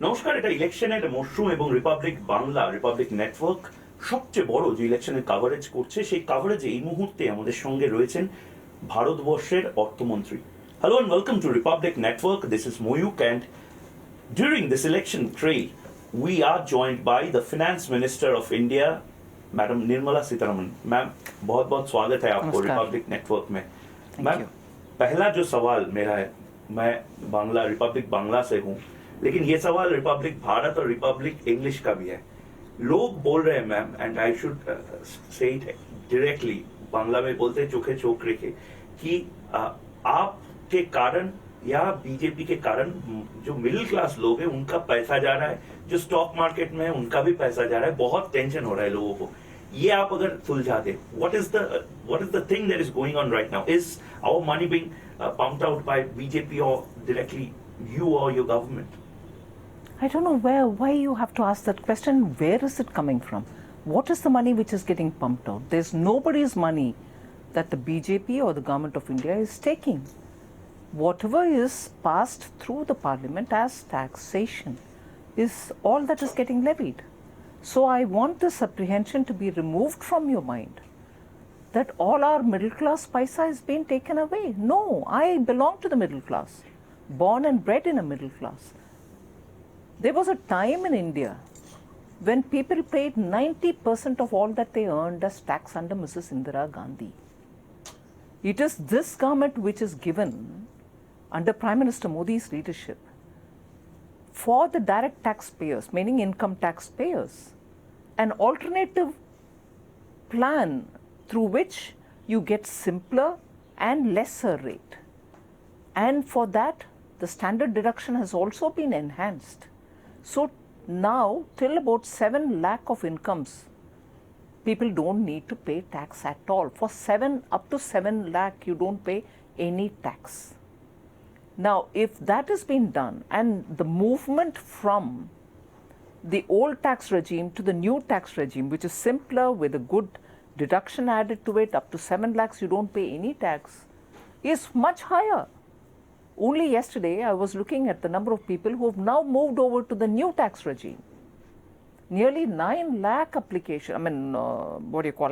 নমস্কার, এটা ইলেকশনের মরশুম এবং রিপাবলিক বাংলা, রিপাবলিক নেটওয়ার্ক সবচেয়ে বড় যে ইলেকশনের কাভারেজ করছে, সেই কাভারেজে এই মুহূর্তে আমাদের সঙ্গে রয়েছেন ভারতবর্ষের অর্থমন্ত্রী। Hello and welcome to Republic Network. This is Moyuk, and during this election trail, we are joined by the Finance Minister of India, Madam Nirmala Sitharaman. Ma'am, बहुत-बहुत स्वागत है आपको Republic Network में. मैम, पहला जो सवाल मेरा है, मैं बांग्ला रिपब्लिक बांग्ला से हूँ, लेकिन ये सवाल रिपब्लिक भारत और रिपब्लिक इंग्लिश का भी है। लोग बोल रहे हैं ma'am, and I should say it directly, Bangla में बोलते हैं चोखे चोक रेखे, कि आपके कारण या बीजेपी के कारण जो मिडिल क्लास लोग हैं उनका पैसा जा रहा है, जो स्टॉक मार्केट में है उनका भी पैसा जा रहा है, बहुत टेंशन हो रहा है लोगों को। ये आप अगर सुलझा दे, what is the thing that is going on right now? Is our money being pumped out by BJP or directly you or your government? I don't know why you have to ask that question. Where is it coming from? What is the money which is getting pumped out? There's nobody's money that the BJP or the government of India is taking. Whatever is passed through the parliament as taxation is all that is getting levied. So I want this apprehension to be removed from your mind, that all our middle class paisa is being taken away. No, I belong to the middle class, born and bred in a middle class. There was a time in India when people paid 90% of all that they earned as tax under Mrs. Indira Gandhi. It is this government which is given, under Prime Minister Modi's leadership, for the direct taxpayers, meaning income taxpayers, an alternative plan through which you get simpler and lesser rate. And for that, the standard deduction has also been enhanced. So now, till about 7 lakh of incomes, people don't need to pay tax at all. For up to 7 lakh, you don't pay any tax. Now, if that has been done, and the movement from the old tax regime to the new tax regime, which is simpler with a good deduction added to it, up to 7 lakhs, you don't pay any tax, is much higher. Only yesterday, I was looking at the number of people who have now moved over to the new tax regime. Nearly 9 lakh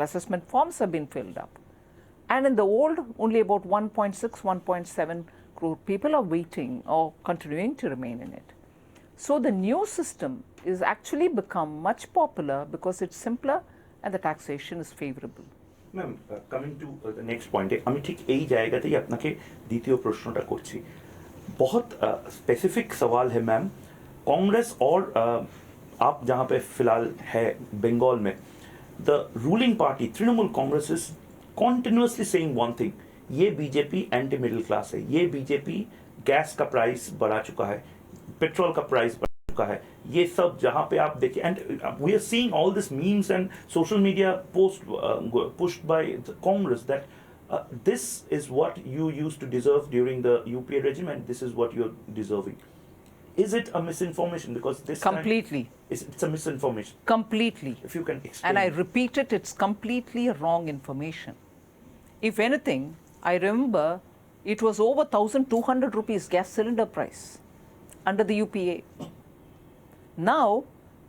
assessment forms have been filled up. And in the old, only about 1.6, 1.7 crore people are waiting or continuing to remain in it. So the new system is actually become much popular because it's simpler and the taxation is favorable. Ma'am, coming to the next পয়েন্টে, আমি ঠিক এই জায়গাতেই আপনাকে দ্বিতীয় প্রশ্নটা করছি। बहुत स्पेसिफिक सवाल है मैम। कांग्रेस और आप जहाँ पे फिलहाल है बंगाल में, the ruling party Trinamool Congress is continuously saying one thing, ये बीजेपी एंटी मिडिल क्लास है, ये बीजेपी गैस का प्राइस बढ़ा चुका है, पेट्रोल का प्राइस बढ़ा चुका है, ये सब जहाँ पे आप देखिए, and we are seeing all this memes and social media post pushed by Congress that this is what you used to deserve during the UPA regime, and this is what you're deserving. Is it a misinformation? Because this completely it's a misinformation. Completely. If you can explain. And I repeat it, it's completely wrong information. If anything, I remember it was over 1,200 rupees gas cylinder price under the UPA. Now,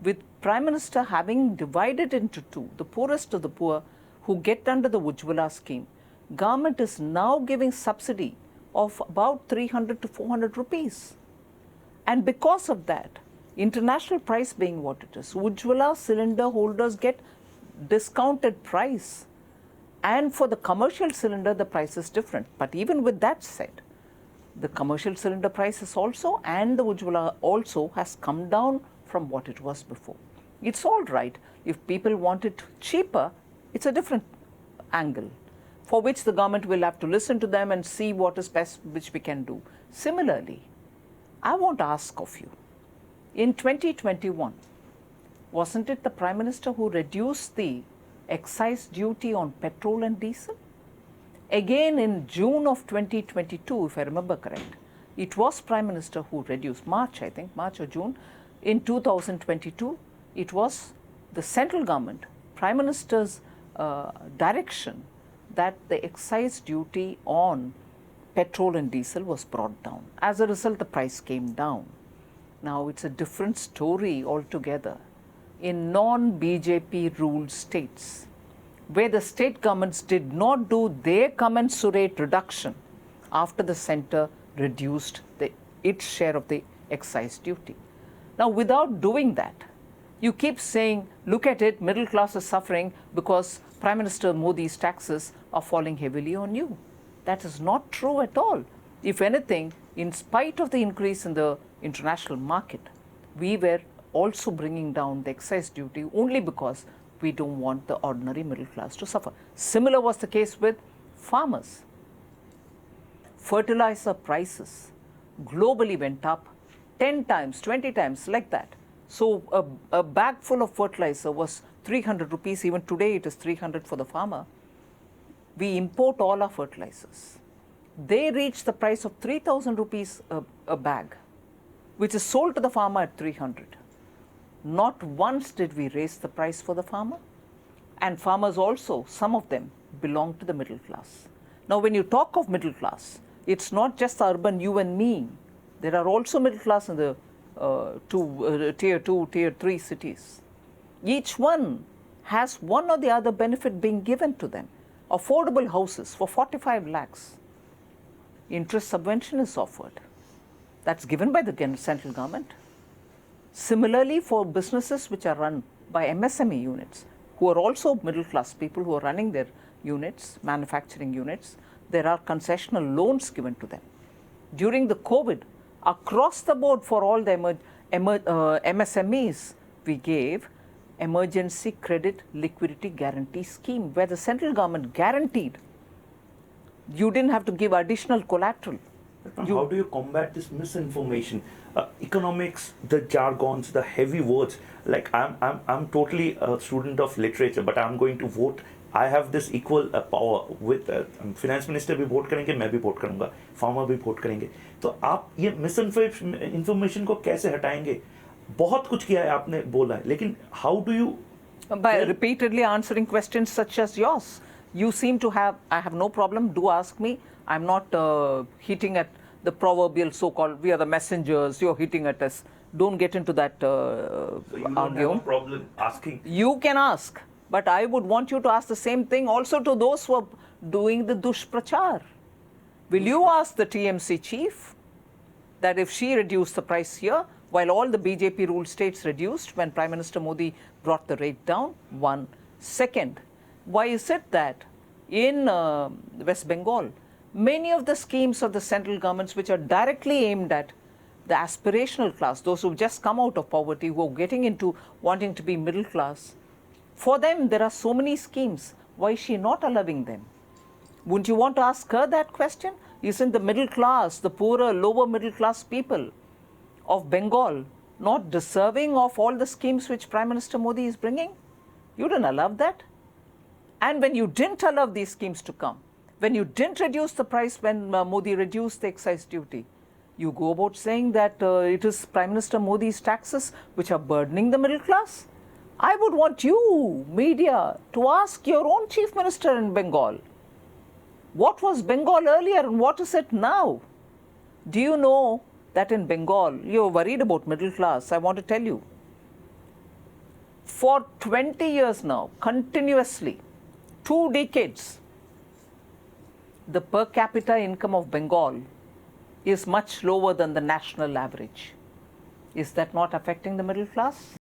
with Prime Minister having divided into two, the poorest of the poor who get under the Ujjwala scheme, government is now giving subsidy of about 300 to 400 rupees. And because of that, international price being what it is, Ujjwala cylinder holders get discounted price. And for the commercial cylinder, the price is different. But even with that said, the commercial cylinder price is also, and the Ujjwala also has come down from what it was before. It's all right. If people want it cheaper, it's a different angle, for which the government will have to listen to them and see what is best which we can do. Similarly, I want to ask of you, in 2021, wasn't it the Prime Minister who reduced the excise duty on petrol and diesel? Again, in June of 2022, if I remember correct, it was Prime Minister who reduced, March or June, in 2022, it was the central government, Prime Minister's direction, that the excise duty on petrol and diesel was brought down. As a result, the price came down. Now it's a different story altogether. In non-BJP ruled states, where the state governments did not do their commensurate reduction after the centre reduced its share of the excise duty. Now, without doing that, you keep saying, look at it, middle class is suffering because Prime Minister Modi's taxes are falling heavily on you. That is not true at all. If anything, in spite of the increase in the international market, we were also bringing down the excise duty only because we don't want the ordinary middle class to suffer. Similar was the case with farmers. Fertilizer prices globally went up 10 times, 20 times, like that. So a bag full of fertilizer was 300 rupees. Even today it is 300 for the farmer. We import all our fertilizers. They reach the price of 3,000 rupees a bag, which is sold to the farmer at 300. Not once did we raise the price for the farmer. And farmers also, some of them, belong to the middle class. Now, when you talk of middle class, it's not just the urban you and me. There are also middle class in the tier 2, tier 3 cities. Each one has one or the other benefit being given to them. Affordable houses for 45 lakhs. Interest subvention is offered. That's given by the central government. Similarly, for businesses which are run by MSME units, who are also middle class people who are running their units, manufacturing units, there are concessional loans given to them. During the COVID, across the board for all the MSMEs, we gave emergency credit liquidity guarantee scheme, where the central government guaranteed you didn't have to give additional collateral. How do you combat this misinformation? Economics, the jargons, the heavy words. Like I'm totally a student of literature, but I'm going to vote. I have this equal power with finance minister भी vote करेंगे, मैं भी vote करूँगा, farmer भी vote करेंगे. तो आप ये misinformation को कैसे हटाएंगे? बहुत कुछ किया है आपने बोला है, लेकिन how do you? By repeatedly answering questions such as yours. You seem to have, I have no problem, do ask me. I'm not hitting at the proverbial so-called, we are the messengers, you're hitting at us. Don't get into that So you don't have a problem asking? You can ask, but I would want you to ask the same thing also to those who are doing the dushprachar. Will you ask the TMC chief that if she reduced the price here, while all the BJP ruled states reduced when Prime Minister Modi brought the rate down? One. Second, why is it that in West Bengal, many of the schemes of the central governments which are directly aimed at the aspirational class, those who've just come out of poverty, who are getting into wanting to be middle class, for them there are so many schemes. Why is she not allowing them? Wouldn't you want to ask her that question? Isn't the middle class, the poorer, lower middle class people of Bengal not deserving of all the schemes which Prime Minister Modi is bringing? You didn't allow that. And when you didn't allow these schemes to come, when you didn't reduce the price when Modi reduced the excise duty, you go about saying that it is Prime Minister Modi's taxes which are burdening the middle class. I would want you, media, to ask your own chief minister in Bengal, what was Bengal earlier and what is it now? Do you know that in Bengal, you're worried about middle class? I want to tell you, for 20 years now, continuously, 2 decades, the per capita income of Bengal is much lower than the national average. Is that not affecting the middle class?